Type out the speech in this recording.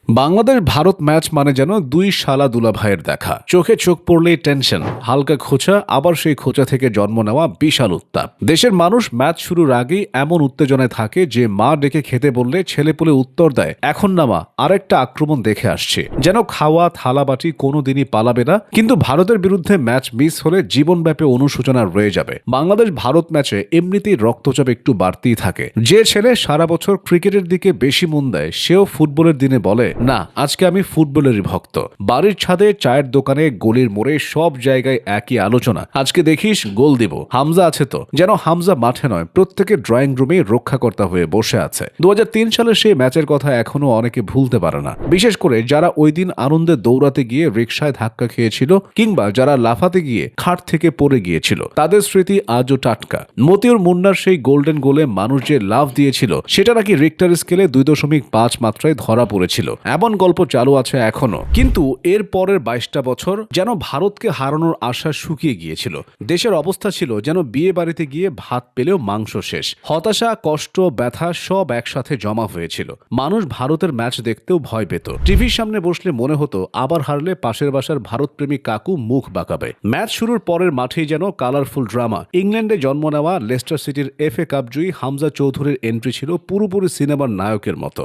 Bangladesh Bharat match মানে যেন দুই শালা দুলাভাইয়ের দেখা। চোখে চোখ পড়লেই টেনশন, হালকা খোঁচা, আবার সেই খোঁচা থেকে জন্ম নেওয়া বিশাল উত্তাপ। দেশের মানুষ ম্যাচ শুরুর আগেই এমন উত্তেজনায় থাকে যে মা ডেকে খেতে বললে ছেলেপুলে উত্তর দেয়, এখন না মা, আরেকটা আক্রমণ দেখে আসছে। যেন খাওয়া থালাবাটি কোনোদিনই পালাবে না, কিন্তু ভারতের বিরুদ্ধে ম্যাচ মিস হলে জীবনব্যাপী অনুশোচনা রয়ে যাবে। বাংলাদেশ ভারত ম্যাচে এমনিতেই রক্তচাপ একটু বাড়তেই থাকে। যে ছেলে সারা বছর ক্রিকেটের দিকে বেশি মন দেয়, সেও ফুটবলের দিনে বলে, না, আজকে আমি ফুটবলেরই ভক্ত। বাড়ির ছাদে, চায়ের দোকানে, গলির মোড়ে, সব জায়গায় একই আলোচনা, আজকে দেখিস গোল দিব, হামজা আছে তো। যেন হামজা মাঠে নয়, প্রত্যেকের ড্রয়িং রুমে রক্ষাকর্তা হয়ে বসে আছে। 2003 সালের সেই ম্যাচের কথা এখনো অনেকে ভুলতে পারে না, বিশেষ করে যারা ওই দিন আনন্দে দৌড়াতে গিয়ে রিকশায় ধাক্কা খেয়েছিল, কিংবা যারা লাফাতে গিয়ে খাট থেকে পড়ে গিয়েছিল। তাদের স্মৃতি আজও টাটকা। মতিউর মুন্নার সেই গোল্ডেন গোলে মানুষ যে লাভ দিয়েছিল, সেটা নাকি রিক্টার স্কেলে 2.5 মাত্রায় ধরা পড়েছিল। এমন গল্প চালু আছে এখনো। কিন্তু এর পরের 22টা বছর যেন ভারতকে হারানোর আশা শুকিয়ে গিয়েছিল। দেশের অবস্থা ছিল যেন বিয়ে বাড়িতে গিয়ে ভাত পেলেও মাংস শেষ। হতাশা, কষ্ট, ব্যথা সব একসাথে জমা হয়েছিল। মানুষ ভারতের ম্যাচ দেখতেও ভয় পেত। টিভির সামনে বসলে মনে হতো আবার হারলে পাশের বাসার ভারতপ্রেমী কাকু মুখ বাঁকাবে। ম্যাচ শুরুর পরের মাঠেই যেন কালারফুল ড্রামা। ইংল্যান্ডে জন্ম নেওয়া লেস্টার সিটির FA কাপ জয়ী হামজা চৌধুরীর এন্ট্রি ছিল পুরোপুরি সিনেমার নায়কের মতো।